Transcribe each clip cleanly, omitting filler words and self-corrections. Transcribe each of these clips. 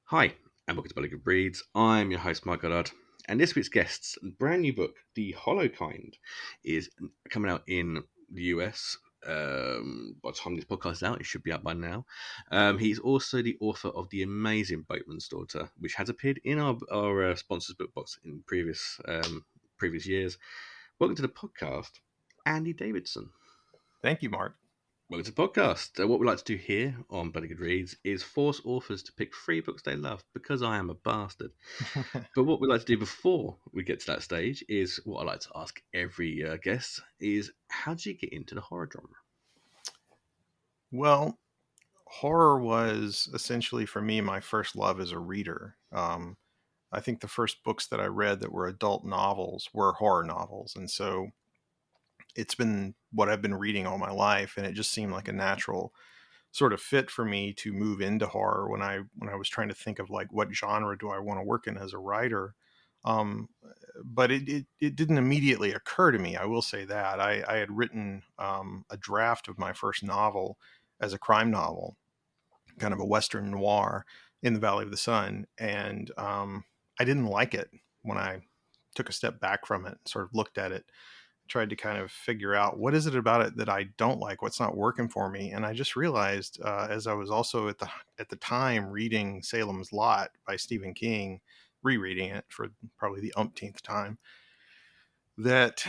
Hi, and welcome to Belly Good Breeds. I'm your host, Mike Goddard, and this week's guest's brand new book, The Hollow Kind, is coming out in the US. By the time this podcast is out, it should be out by now. He's also the author of The Amazing Boatman's Daughter, which has appeared in our sponsors book box in previous years. Welcome to the podcast, Andy Davidson. Thank you, Mark. Welcome to the podcast. What we like to do here on Bloody Good Reads is force authors to pick 3 books they love because I am a bastard. But what we like to do before we get to that stage is what I like to ask every guest is, how did you get into the horror genre? Well, horror was essentially for me my first love as a reader. I think the first books that I read that were adult novels were horror novels. And so it's been what I've been reading all my life. And it just seemed like a natural sort of fit for me to move into horror when I was trying to think of like what genre do I want to work in as a writer. Um, but it didn't immediately occur to me. I will say that I had written a draft of my first novel as a crime novel, kind of a Western noir in the Valley of the Sun. And I didn't like it when I took a step back from it, sort of looked at it, tried to kind of figure out what is it about it that I don't like, what's not working for me. And I just realized, as I was also at the time reading Salem's Lot by Stephen King, rereading it for probably the umpteenth time, that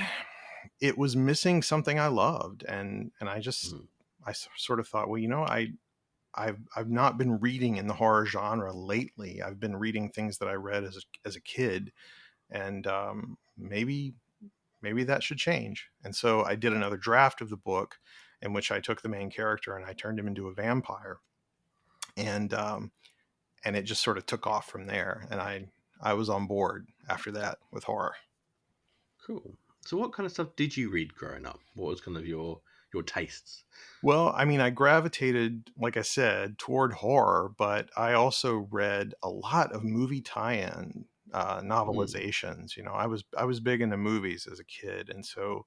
it was missing something I loved. And I sort of thought, well, I've not been reading in the horror genre lately. I've been reading things that I read as a kid, and maybe that should change. And so I did another draft of the book in which I took the main character and I turned him into a vampire, and it just sort of took off from there. And I was on board after that with horror. Cool. So what kind of stuff did you read growing up? What was kind of your tastes? Well, I mean, I gravitated, like I said, toward horror, but I also read a lot of movie tie-in novelizations. I was big into movies as a kid, and so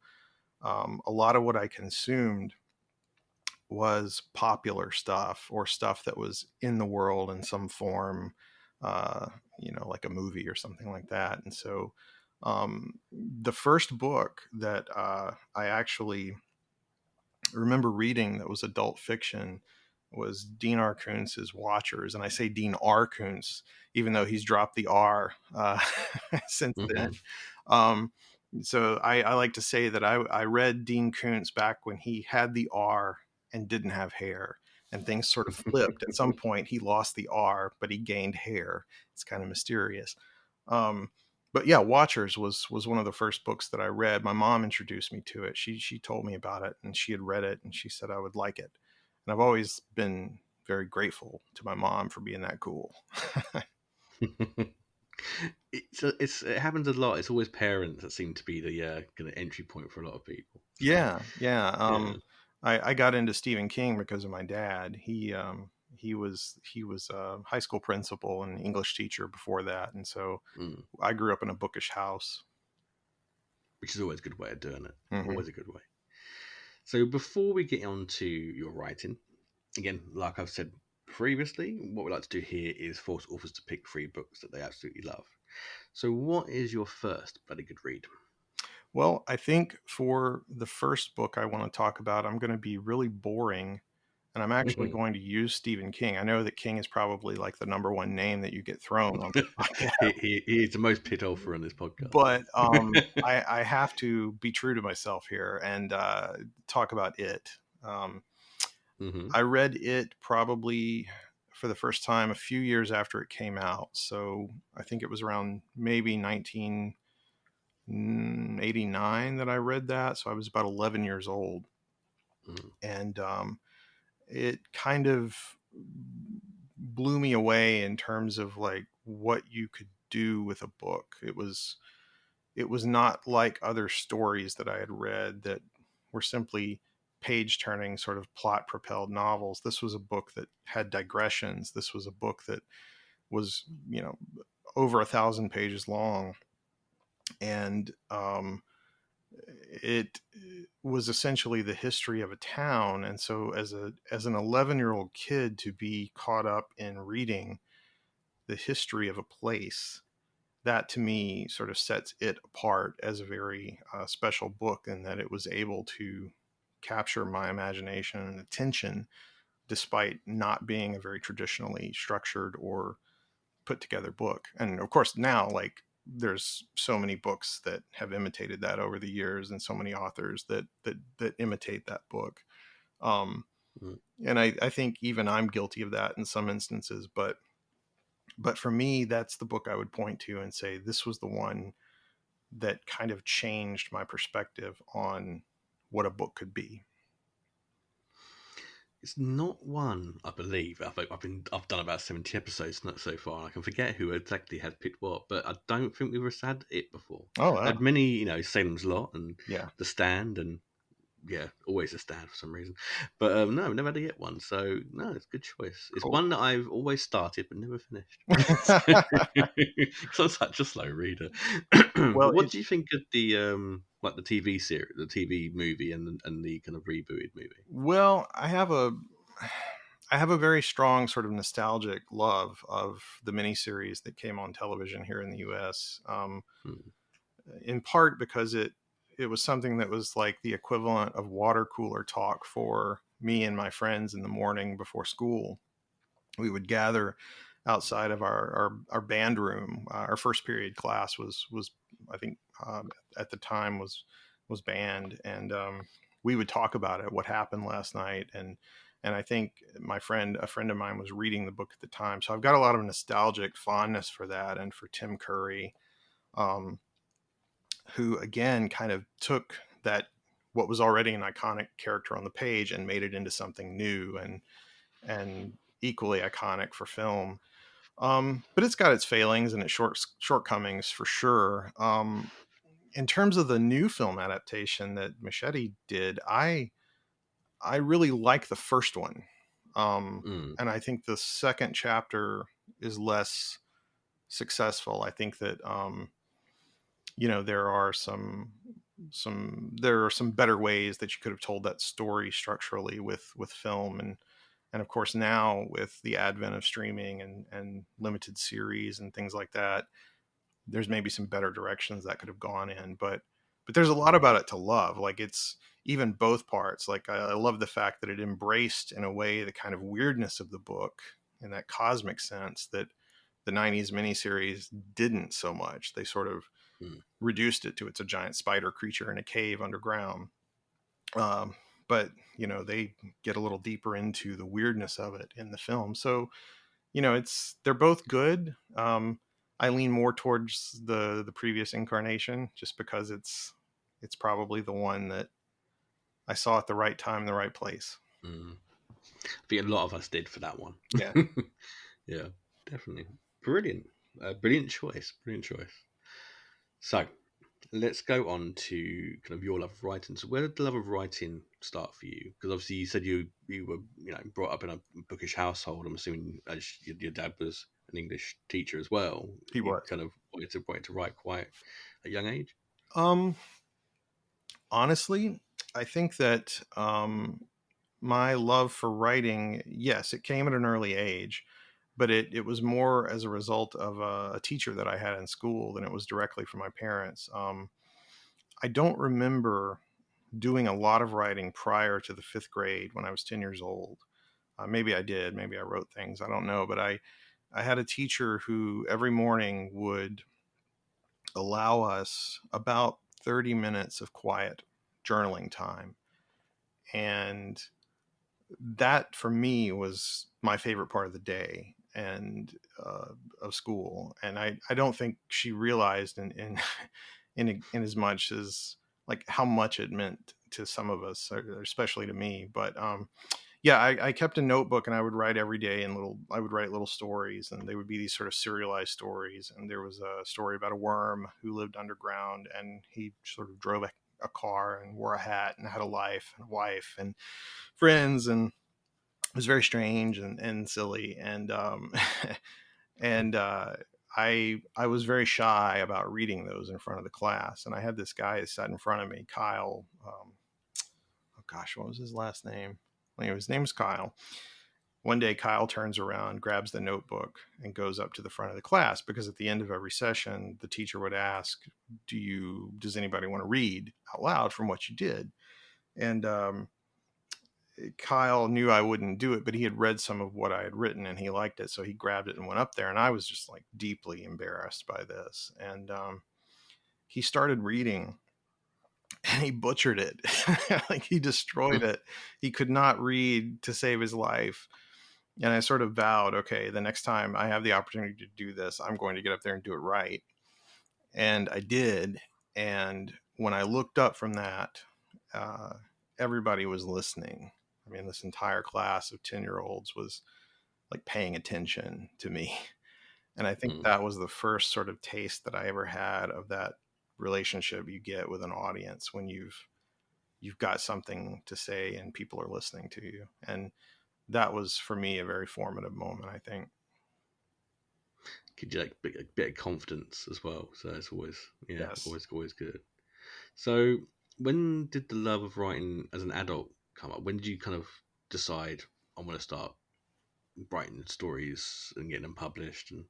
a lot of what I consumed was popular stuff or stuff that was in the world in some form, uh, like a movie or something like that. And so the first book that I actually remember reading that was adult fiction was Dean R. Kuntz's Watchers. And I say Dean R. Kuntz, even though he's dropped the R since then. Um, so I like to say that I read Dean Koontz back when he had the R and didn't have hair. And things sort of flipped. At some point, he lost the R, but he gained hair. It's kind of mysterious. But yeah, Watchers was one of the first books that I read. My mom introduced me to it. She told me about it, and she had read it, and she said I would like it. And I've always been very grateful to my mom for being that cool. It happens a lot. It's always parents that seem to be the kind of entry point for a lot of people. Yeah. Yeah. I got into Stephen King because of my dad. He was a high school principal and English teacher before that, and so I grew up in a bookish house. Which is always a good way of doing it. Mm-hmm. Always a good way. So before we get on to your writing, again, like I've said previously, what we like to do here is force authors to pick 3 books that they absolutely love. So what is your first bloody good read? Well, I think for the first book I want to talk about, I'm going to be really boring, and I'm actually going to use Stephen King. I know that King is probably like the number one name that you get thrown on this podcast. He's the most pit offer on this podcast. But I have to be true to myself here and talk about it. I read it probably for the first time a few years after it came out. So I think it was around maybe 1989 that I read that. So I was about 11 years old. And it kind of blew me away in terms of like what you could do with a book. It was not like other stories that I had read that were simply page turning sort of plot propelled novels. This was a book that had digressions. This was a book that was, over 1,000 pages long. And it was essentially the history of a town. And so as an 11-year-old kid to be caught up in reading the history of a place, that to me sort of sets it apart as a very special book, in that it was able to capture my imagination and attention despite not being a very traditionally structured or put together book. And of course now, like, there's so many books that have imitated that over the years, and so many authors that imitate that book. And I think even I'm guilty of that in some instances, but for me, that's the book I would point to and say, this was the one that kind of changed my perspective on what a book could be. It's not one, I believe. I've done about 70 episodes not so far. I can forget who exactly has picked what, but I don't think we've had it before. Oh, wow. Had many, Salem's Lot and Yeah. The Stand, and always The Stand for some reason. But no, never had to get one. So no, it's a good choice. It's Cool. one that I've always started but never finished. Because I'm such a slow reader. Well, what do you think of the like the TV series, the TV movie, and the kind of rebooted movie? Well, I have a very strong sort of nostalgic love of the miniseries that came on television here in the U.S. In part because it was something that was like the equivalent of water cooler talk for me and my friends in the morning before school. We would gather outside of our band room. Our first period class was I think at the time was band, and we would talk about it, what happened last night, and I think a friend of mine was reading the book at the time, so I've got a lot of nostalgic fondness for that, and for Tim Curry, who again kind of took that, what was already an iconic character on the page, and made it into something new and equally iconic for film. But it's got its failings and its shortcomings for sure. In terms of the new film adaptation that Machete did, I really like the first one. And I think the second chapter is less successful. I think that, there are some better ways that you could have told that story structurally with film. And of course, now with the advent of streaming and limited series and things like that, there's maybe some better directions that could have gone in. But there's a lot about it to love. Like, it's even both parts. Like, I love the fact that it embraced in a way the kind of weirdness of the book in that cosmic sense that the 90s miniseries didn't so much. They sort of reduced it to it's a giant spider creature in a cave underground. But they get a little deeper into the weirdness of it in the film. So they're both good. I lean more towards the previous incarnation, just because it's probably the one that I saw at the right time, the right place. I think a lot of us did for that one. Yeah. Yeah, definitely. Brilliant. Brilliant choice. So let's go on to kind of your love of writing. So where did the love of writing start for you? Because obviously you said you were brought up in a bookish household. I'm assuming as your dad was an English teacher as well. He was. Kind of wanted to write quite at a young age. Honestly, I think that my love for writing, yes, it came at an early age, but it was more as a result of a teacher that I had in school than it was directly from my parents. I don't remember doing a lot of writing prior to the 5th grade when I was 10 years old. Maybe I did. Maybe I wrote things. I don't know. But I had a teacher who every morning would allow us about 30 minutes of quiet journaling time. And that for me was my favorite part of the day and of school. And I don't think she realized in as much as like how much it meant to some of us, especially to me. But yeah, I kept a notebook and I would write every day, and I would write little stories, and they would be these sort of serialized stories. And there was a story about a worm who lived underground, and he sort of drove a car and wore a hat and had a life and a wife and friends, and it was very strange and silly. And and I was very shy about reading those in front of the class. And I had this guy that sat in front of me, Kyle. Oh gosh, what was his last name? Anyway, his name's Kyle. one day Kyle turns around, grabs the notebook, and goes up to the front of the class, because at the end of every session, the teacher would ask, does anybody want to read out loud from what you did? And Kyle knew I wouldn't do it, but he had read some of what I had written and he liked it. So he grabbed it and went up there. And I was just like deeply embarrassed by this. And he started reading and he butchered it. Like, he destroyed it. He could not read to save his life. And I sort of vowed, okay, the next time I have the opportunity to do this, I'm going to get up there and do it right. And I did. And when I looked up from that, everybody was listening. I mean, this entire class of 10-year-olds was like paying attention to me. And I think that was the first sort of taste that I ever had of that relationship you get with an audience when you've got something to say and people are listening to you. And that was, for me, a very formative moment, I think. Gives you like a bit of confidence as well. So it's always, Yes. always good. So when did the love of writing as an adult come up? When did you kind of decide, I'm going to start writing stories and getting them published? And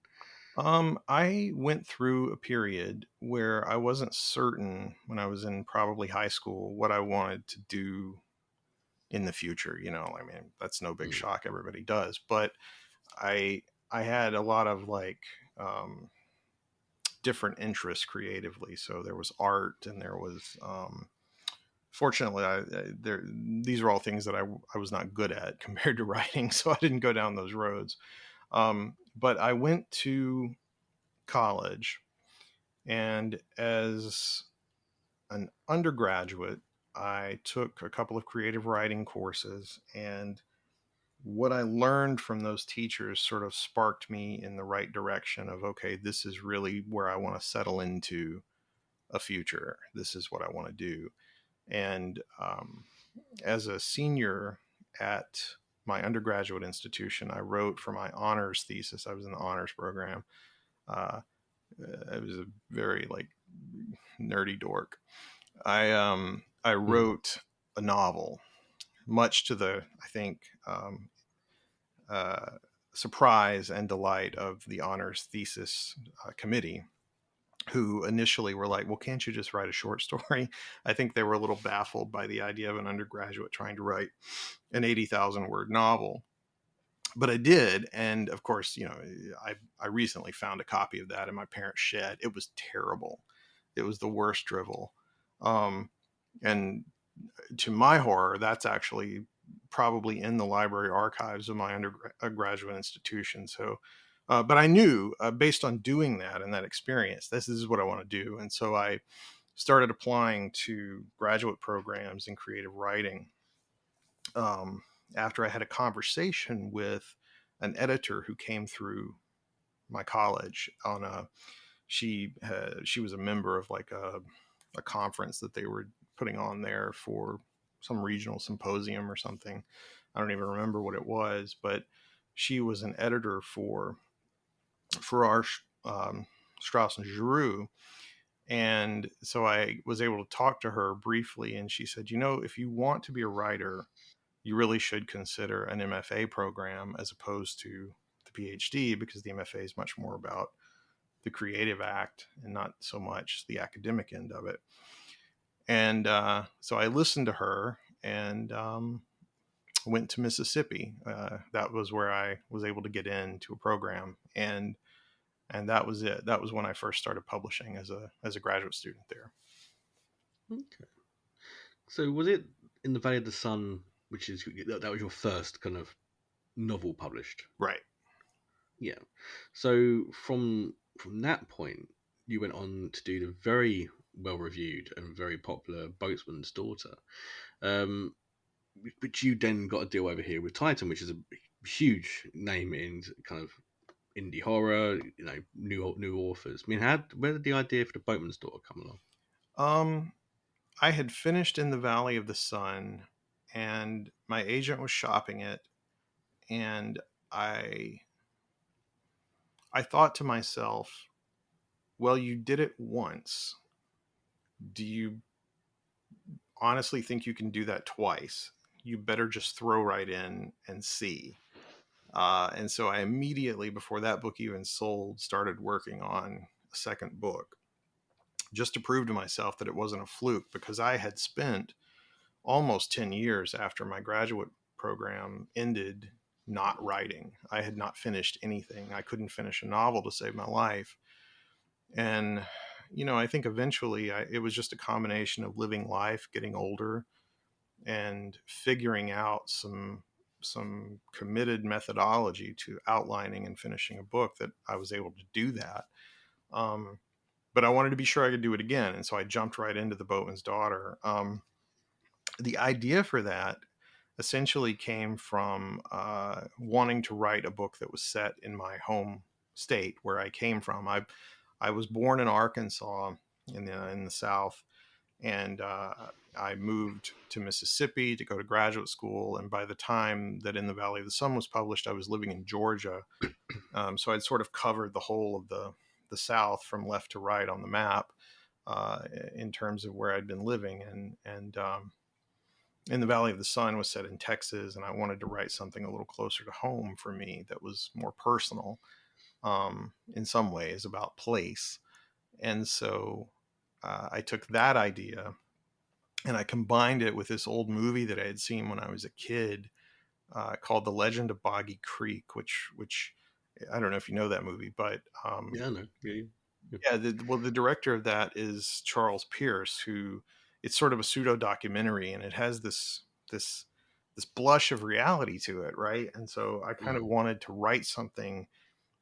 I went through a period where I wasn't certain, when I was in probably high school, what I wanted to do in the future. I mean, that's no big shock. Everybody does. But I had a lot of like different interests creatively. So there was art, and there was fortunately, these are all things that I was not good at compared to writing, so I didn't go down those roads. But I went to college, and as an undergraduate, I took a couple of creative writing courses, and what I learned from those teachers sort of sparked me in the right direction of, okay, this is really where I want to settle into a future. This is what I want to do. And as a senior at my undergraduate institution, I wrote for my honors thesis. I was in the honors program. I was a very like nerdy dork. I wrote a novel, much to the, I think, surprise and delight of the honors thesis committee, who initially were like, well, can't you just write a short story? I think they were a little baffled by the idea of an undergraduate trying to write an 80,000 word novel. But I did. And of course, I recently found a copy of that in my parents' shed. It was terrible. It was the worst drivel. And to my horror, that's actually probably in the library archives of my undergraduate institution. So, but I knew based on doing that and that experience, this is what I want to do. And so I started applying to graduate programs in creative writing. After I had a conversation with an editor who came through my college she was a member of like a conference that they were putting on there for some regional symposium or something. I don't even remember what it was, but she was an editor for our Strauss and Giroux. And so I was able to talk to her briefly, and she said, if you want to be a writer, you really should consider an MFA program as opposed to the PhD, because the MFA is much more about the creative act and not so much the academic end of it. And so I listened to her and went to Mississippi. That was where I was able to get into a program, and that was it. That was when I first started publishing as a graduate student there. Okay. So was it in the Valley of the Sun, which is that was your first kind of novel published? Right. Yeah. So from that point, you went on to do the very well reviewed and very popular Boatman's Daughter, which you then got a deal over here with Titan, which is a huge name in kind of indie horror, new authors. I mean, where did the idea for the Boatman's Daughter come along? I had finished In the Valley of the Sun, and my agent was shopping it, and I thought to myself, well, you did it once. Do you honestly think you can do that twice? You better just throw right in and see. And so I immediately, before that book even sold, started working on a second book, just to prove to myself that it wasn't a fluke, because I had spent almost 10 years after my graduate program ended not writing. I had not finished anything. I couldn't finish a novel to save my life. And, I think eventually it was just a combination of living life, getting older, and figuring out some committed methodology to outlining and finishing a book that I was able to do that. But I wanted to be sure I could do it again. And so I jumped right into The Boatman's Daughter. The idea for that essentially came from wanting to write a book that was set in my home state where I came from. I was born in Arkansas in the South, and I moved to Mississippi to go to graduate school. And by the time that In the Valley of the Sun was published, I was living in Georgia. So I'd sort of covered the whole of the South from left to right on the map in terms of where I'd been living. And In the Valley of the Sun was set in Texas, and I wanted to write something a little closer to home for me that was more personal in some ways, about place. And so I took that idea and I combined it with this old movie that I had seen when I was a kid called The Legend of Boggy Creek, which I don't know if you know that movie, but Yeah, I know. Yeah. yeah, the director of that is Charles Pierce, who it's sort of a pseudo documentary, and it has this blush of reality to it, right? And so I kind of wanted to write something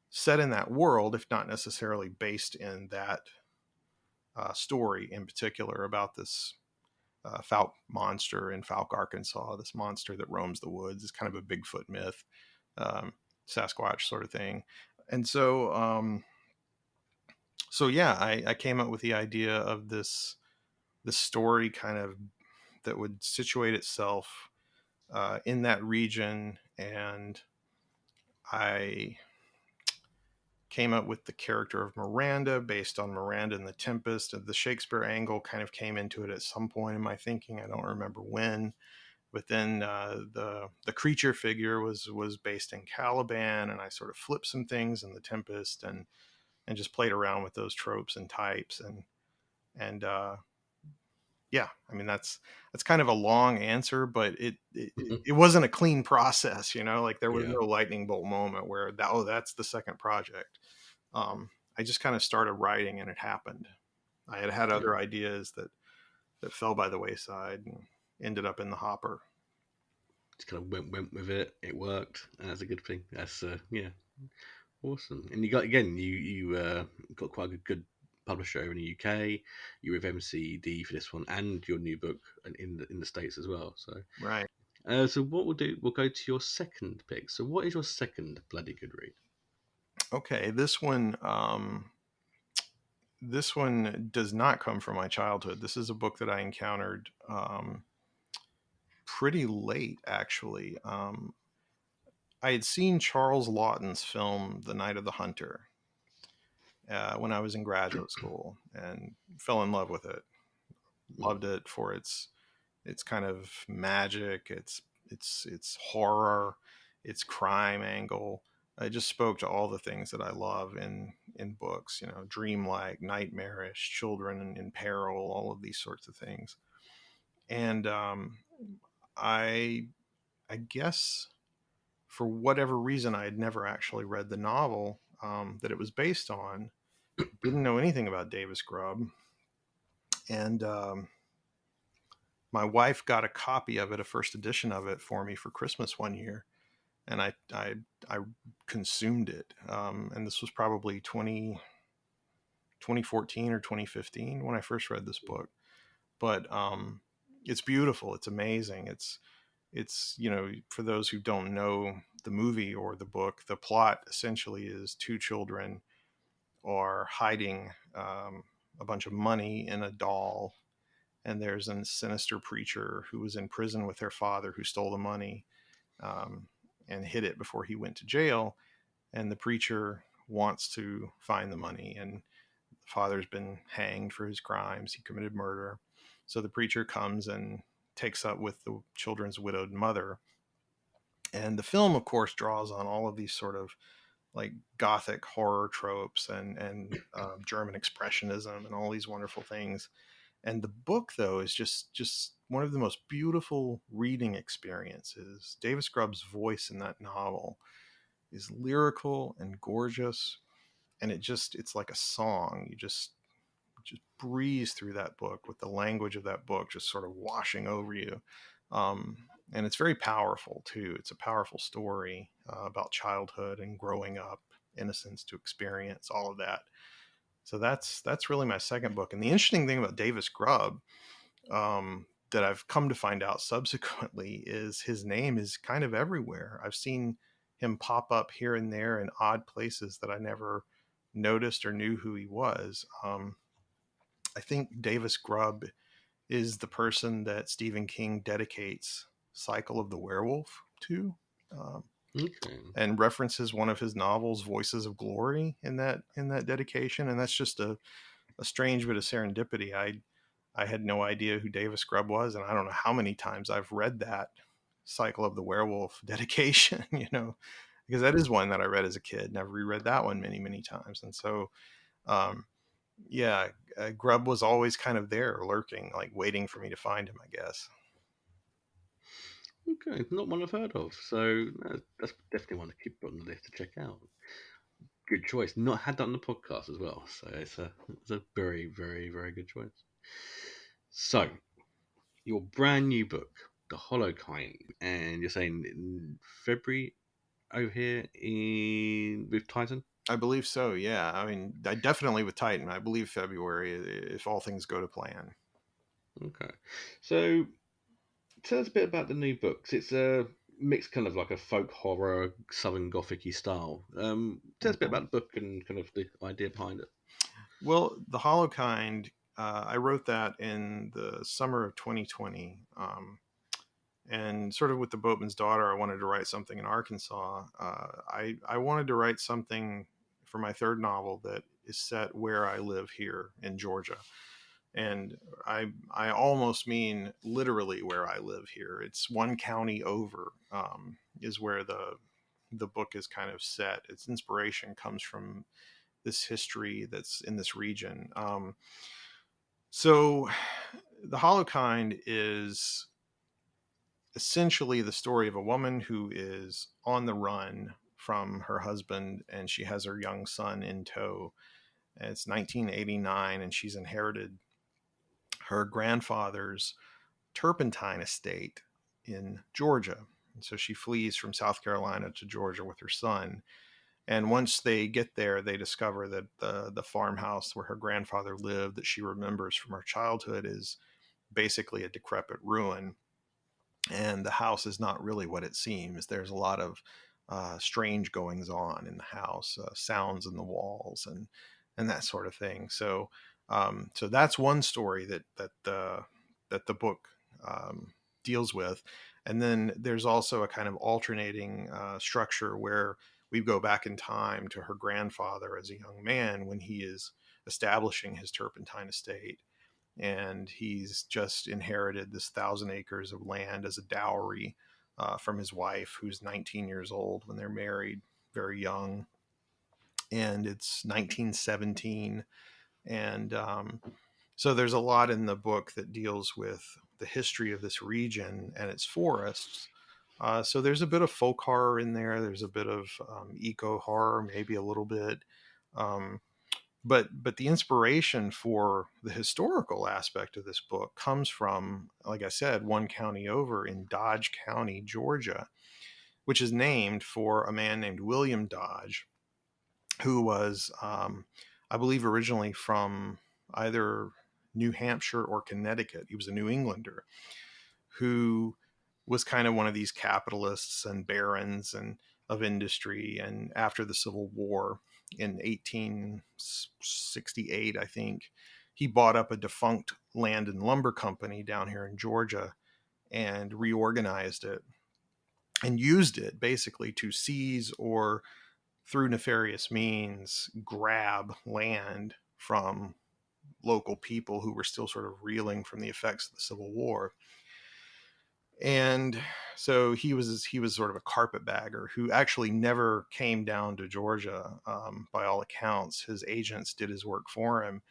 set in that world, if not necessarily based in that story in particular, about this Fouke monster in Fouke, Arkansas, this monster that roams the woods. It's kind of a Bigfoot myth, Sasquatch sort of thing. And so yeah, I came up with the idea of this story kind of that would situate itself in that region, and I came up with the character of Miranda based on Miranda and the Tempest. The Shakespeare angle kind of came into it at some point in my thinking. I don't remember when, but then the creature figure was based in Caliban, and I sort of flipped some things in the Tempest and just played around with those tropes and types and yeah, I mean that's kind of a long answer, but it wasn't a clean process, like there was Yeah. no lightning bolt moment where that's the second project. I just kind of started writing and it happened. I had Yeah. other ideas that fell by the wayside and ended up in the hopper. Just kind of went with it. It worked, and that's a good thing. That's yeah, awesome. And you got got quite a good publisher over in the UK. You're with MCD for this one, and your new book in the States as well. So Right. so what we'll do, we'll go to your second pick. So what is your second bloody good read? Okay, this one does not come from my childhood. This is a book that I encountered pretty late, actually. I had seen Charles Lawton's film The Night of the Hunter when I was in graduate school and fell in love with it. Loved it for its kind of magic, its horror, its crime angle. It just spoke to all the things that I love in books, dreamlike, nightmarish, children in peril, all of these sorts of things. And I I guess for whatever reason I had never actually read the novel that it was based on. Didn't know anything about Davis Grubb, and my wife got a copy of it, a first edition of it, for me for Christmas one year, and I consumed it. And this was probably 2014 or 2015 when I first read this book. But it's beautiful. It's amazing. It's for those who don't know the movie or the book, the plot essentially is two children are hiding a bunch of money in a doll, and there's a sinister preacher who was in prison with their father who stole the money and hid it before he went to jail. And the preacher wants to find the money, and the father's been hanged for his crimes. He committed murder. So the preacher comes and takes up with the children's widowed mother, And the film, of course, draws on all of these sort of like Gothic horror tropes and German expressionism and all these wonderful things. And the book, though, is just one of the most beautiful reading experiences. Davis Grubb's voice in that novel is lyrical and gorgeous, and it's like a song. You just breeze through that book with the language of that book just sort of washing over you. And it's very powerful too. It's a powerful story about childhood and growing up, innocence to experience, all of that. So that's really my second book. And the interesting thing about Davis Grubb, that I've come to find out subsequently, is his name is kind of everywhere. I've seen him pop up here and there in odd places that I never noticed or knew who he was. I think Davis Grubb is the person that Stephen King dedicates Cycle of the Werewolf to, Okay. and references one of his novels, Voices of Glory, in that dedication. And that's just a strange bit of serendipity. I had no idea who Davis Grubb was, and I don't know how many times I've read that Cycle of the Werewolf dedication, because that is one that I read as a kid, and I've reread that one many, many times. And so, yeah, Grubb was always kind of there, lurking, like waiting for me to find him, I guess. Okay, not one I've heard of. So that's definitely one to keep on the list to check out. Good choice. Not had that on the podcast as well. So it's a very, very, very good choice. So, your brand new book, The Hollow Kind, and you're saying in February over here with Titan? I believe so, yeah. I mean, I definitely with Titan. I believe February, if all things go to plan. Okay. So, tell us a bit about the new books. It's a mixed kind of like a folk horror, Southern Gothic-y style. Tell us a bit about the book and kind of the idea behind it. Well, The Hollow Kind, I wrote that in the summer of 2020. And sort of with the Boatman's Daughter, I wanted to write something in Arkansas. I wanted to write something for my third novel that is set where I live here in Georgia. And I almost mean literally where I live here. It's one county over, is where the book is kind of set. Its inspiration comes from this history that's in this region. So The Hollow Kind is essentially the story of a woman who is on the run from her husband, and she has her young son in tow. And it's 1989, and she's inherited her grandfather's turpentine estate in Georgia. And so she flees from South Carolina to Georgia with her son. And once they get there, they discover that the farmhouse where her grandfather lived, that she remembers from her childhood, is basically a decrepit ruin. And the house is not really what it seems. There's a lot of strange goings on in the house, sounds in the walls, and that sort of thing. So, so that's one story that the book deals with. And then there's also a kind of alternating structure where we go back in time to her grandfather as a young man when he is establishing his turpentine estate. And he's just inherited this 1,000 acres of land as a dowry from his wife, who's 19 years old when they're married, very young. And it's 1917. And so there's a lot in the book that deals with the history of this region and its forests. So there's a bit of folk horror in there. There's a bit of eco horror, maybe a little bit. But the inspiration for the historical aspect of this book comes from, like I said, one county over in Dodge County, Georgia, which is named for a man named William Dodge, who was, I believe, originally from either New Hampshire or Connecticut. He was a New Englander who was kind of one of these capitalists and barons and of industry. And after the Civil War in 1868, I think, he bought up a defunct land and lumber company down here in Georgia and reorganized it and used it basically to seize or, through nefarious means, grab land from local people who were still sort of reeling from the effects of the Civil War. And so he was sort of a carpetbagger who actually never came down to Georgia. By all accounts, his agents did his work for him,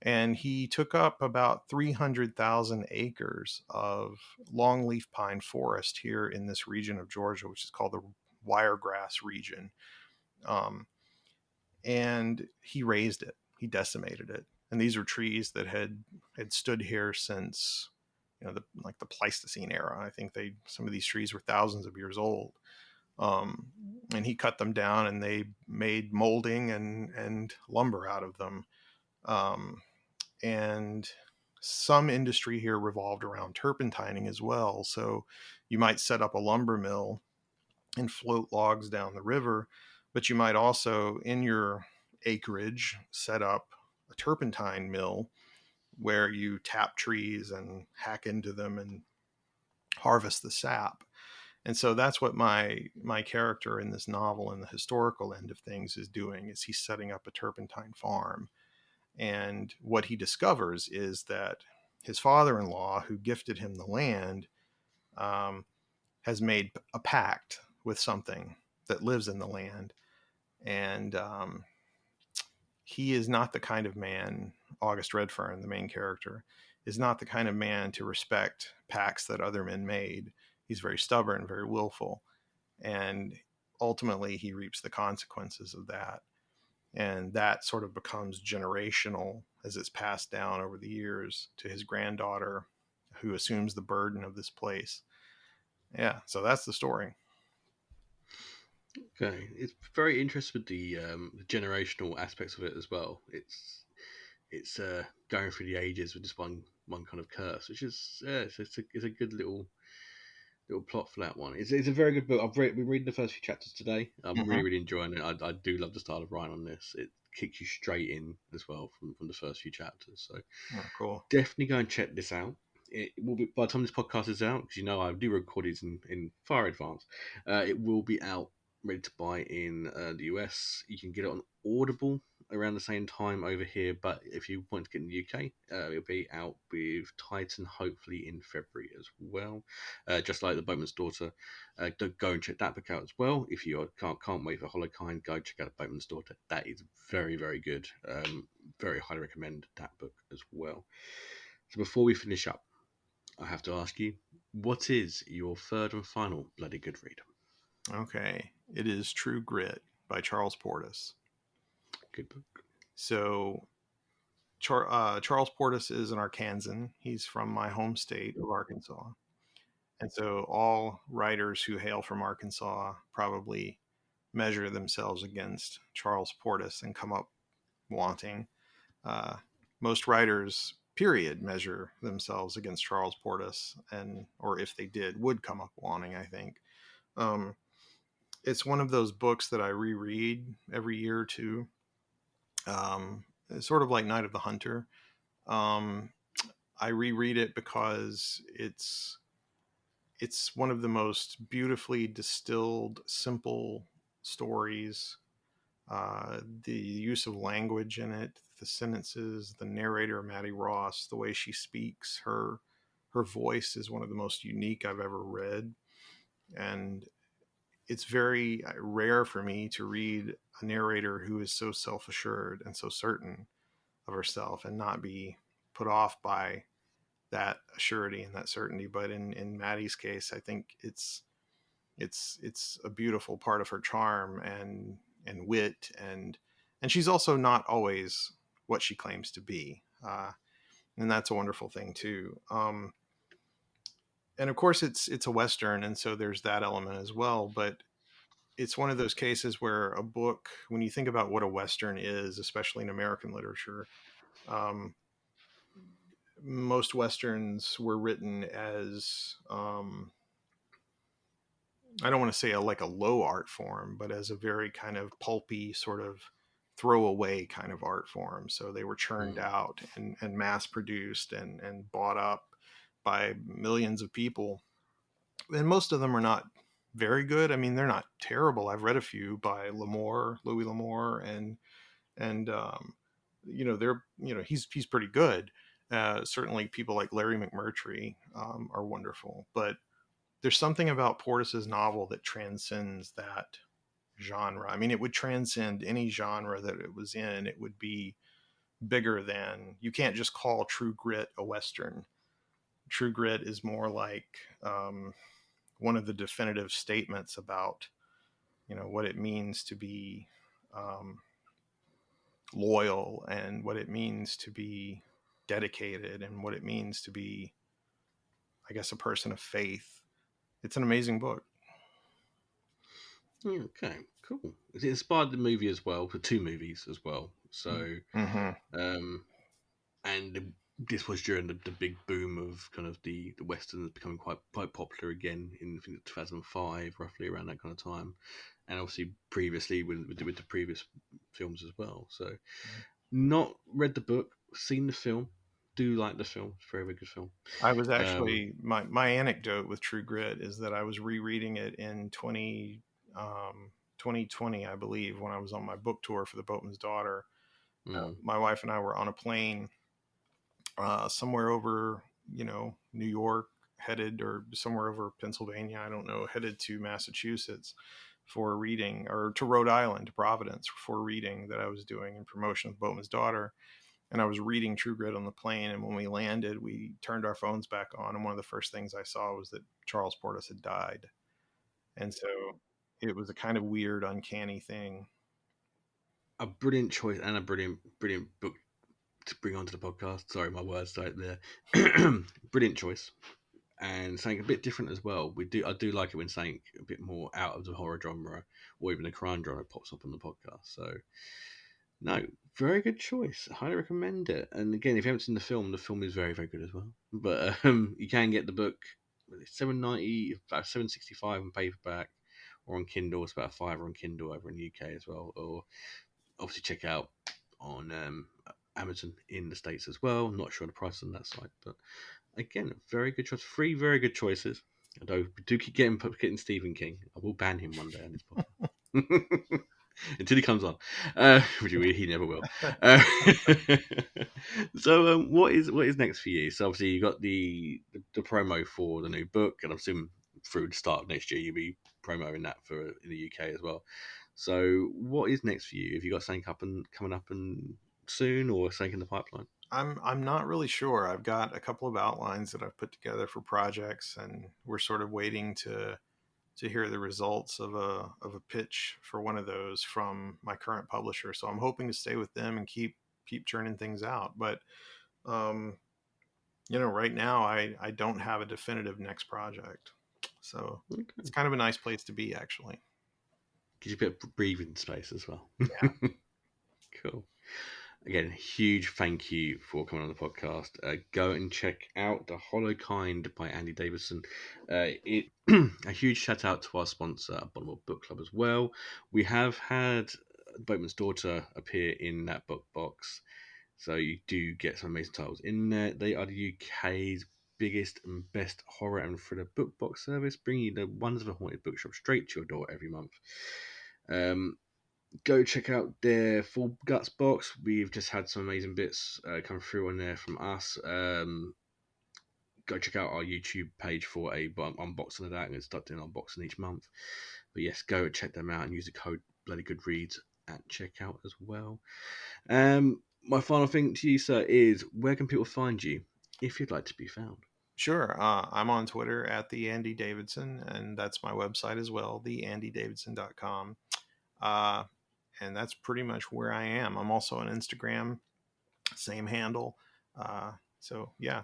and he took up about 300,000 acres of longleaf pine forest here in this region of Georgia, which is called the Wiregrass region. And he raised it, he decimated it. And these are trees that had stood here since, the Pleistocene era. I think some of these trees were thousands of years old. And he cut them down, and they made molding and lumber out of them. And some industry here revolved around turpentining as well. So you might set up a lumber mill and float logs down the river, but you might also, in your acreage, set up a turpentine mill where you tap trees and hack into them and harvest the sap. And so that's what my character in this novel, in the historical end of things, is doing. Is he's setting up a turpentine farm. And what he discovers is that his father-in-law, who gifted him the land, has made a pact with something that lives in the land. And he is not the kind of man, August Redfern, the main character, is not the kind of man to respect pacts that other men made. He's very stubborn, very willful. And ultimately, he reaps the consequences of that. And that sort of becomes generational as it's passed down over the years to his granddaughter, who assumes the burden of this place. Yeah, so that's the story. Okay, it's very interesting with the generational aspects of it as well. It's going through the ages with just one kind of curse, which is it's a good little plot for that one. It's a very good book. Been reading the first few chapters today. I'm really enjoying it. I do love the style of writing on this. It kicks you straight in as well from the first few chapters. So Cool. definitely go and check this out. It will be, by the time this podcast is out, because I do record these in far advance. It will be out, ready to buy in the US. You can get it on Audible around the same time over here, but if you want to get in the UK, it'll be out with Titan hopefully in February as well. Just like the Boatman's Daughter, go and check that book out as well. If you can't wait for Holokind, go check out Boatman's Daughter. That is very, very good. Very highly recommend that book as well. So before we finish up, I have to ask you, what is your third and final bloody good read? Okay. It is True Grit by Charles Portis. Good book. So Charles Portis is an Arkansan. He's from my home state of Arkansas. And so all writers who hail from Arkansas probably measure themselves against Charles Portis and come up wanting. Most writers, period, measure themselves against Charles Portis, or if they did, would come up wanting, I think. It's one of those books that I reread every year or two. It's sort of like Night of the Hunter. I reread it because it's one of the most beautifully distilled, simple stories. The use of language in it, the sentences, the narrator, Maddie Ross, the way she speaks, her voice is one of the most unique I've ever read. And it's very rare for me to read a narrator who is so self-assured and so certain of herself and not be put off by that assurity and that certainty. But in Maddie's case, I think it's a beautiful part of her charm and wit, and she's also not always what she claims to be, and that's a wonderful thing too. And of course, it's a Western, and so there's that element as well. But it's one of those cases where a book, when you think about what a Western is, especially in American literature, most Westerns were written as I don't want to say like a low art form, but as a very kind of pulpy sort of throwaway kind of art form. So they were churned out and mass produced and bought up by millions of people. And most of them are not very good. I mean, they're not terrible. I've read a few by Louis L'Amour, and they're, he's pretty good. Certainly people like Larry McMurtry are wonderful, but there's something about Portis's novel that transcends that genre. I mean, it would transcend any genre that it was in. It would be bigger than, you can't just call True Grit a Western. True Grit is more like one of the definitive statements about, what it means to be loyal, and what it means to be dedicated, and what it means to be, I guess, a person of faith. It's an amazing book. Okay, cool. It inspired the movie as well, for 2 movies as well. So, and this was during the big boom of kind of the westerns becoming quite popular again in, I think, 2005, roughly around that kind of time, and obviously previously with the previous films as well. So, not read the book, seen the film. Do like the film. It's a very, very good film. I was actually, my anecdote with True Grit is that I was rereading it in 2020, I believe, when I was on my book tour for the Boatman's Daughter. My wife and I were on a plane somewhere over, New York, headed, or somewhere over Pennsylvania, I don't know, headed to Massachusetts for a reading, or to Rhode Island, to Providence, for a reading that I was doing in promotion of Boatman's Daughter. And I was reading True Grit on the plane. And when we landed, we turned our phones back on. And one of the first things I saw was that Charles Portis had died. And so it was a kind of weird, uncanny thing. A brilliant choice and a brilliant book to bring onto the podcast. Sorry, my words right there. Brilliant choice, and something a bit different as well. I do like it when something a bit more out of the horror genre or even the crime genre pops up on the podcast. So, no, very good choice. I highly recommend it. And again, if you haven't seen the film is very, very good as well. But you can get the book $7.90, about $7.65 on paperback, or on Kindle. It's about $5 on Kindle over in the UK as well. Or obviously check out on Amazon in the States as well. I'm not sure the price on that site, but again, very good choice. 3 very good choices. Although we do keep getting Stephen King. I will ban him one day on this podcast. Until he comes on, which he never will. So, what is next for you? So, obviously, you got the promo for the new book, and I'm assuming through the start of next year, you'll be promoting that for in the UK as well. So, what is next for you? Have you got something coming up and soon, or something in the pipeline? I'm not really sure. I've got a couple of outlines that I've put together for projects, and we're sort of waiting to hear the results of a pitch for one of those from my current publisher. So I'm hoping to stay with them and keep churning things out. But right now I don't have a definitive next project. So It's kind of a nice place to be, actually. Gives you a bit of breathing space as well. Yeah. Cool. Again, huge thank you for coming on the podcast. Go and check out The Hollow Kind by Andy Davidson. A huge shout out to our sponsor, Bottom Book Club, as well. We have had Boatman's Daughter appear in that book box, so you do get some amazing titles in there. They are the UK's biggest and best horror and thriller book box service, bringing you the wonders of a haunted bookshop straight to your door every month. Go check out their Full Guts box. We've just had some amazing bits come through on there from us. Go check out our YouTube page for a unboxing of that. I'm going to start doing unboxing each month. But yes, go check them out and use the code Bloody Good Reads at checkout as well. My final thing to you, sir, is where can people find you if you'd like to be found? Sure. I'm on Twitter at the Andy Davidson, and that's my website as well, theandydavidson.com. And that's pretty much where I am. I'm also on Instagram, same handle. So yeah.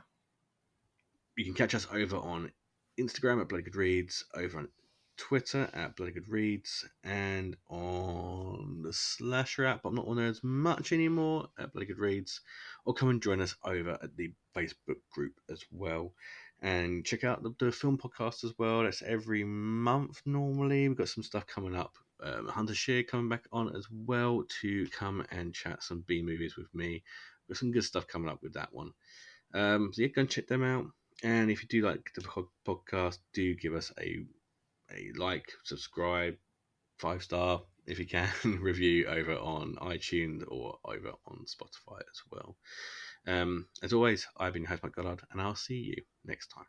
You can catch us over on Instagram at Bloody Good Reads, over on Twitter at Bloody Good Reads, and on the Slasher app. I'm not on there as much anymore at Bloody Good Reads. Or come and join us over at the Facebook group as well. And check out the film podcast as well. That's every month normally. We've got some stuff coming up. Hunter Shear coming back on as well to come and chat some B movies with me. There's some good stuff coming up with that one. So yeah, go and check them out. And if you do like the podcast, do give us a like, subscribe, 5-star if you can, review over on iTunes or over on Spotify as well. As always, I've been your host, Mike Goddard, and I'll see you next time.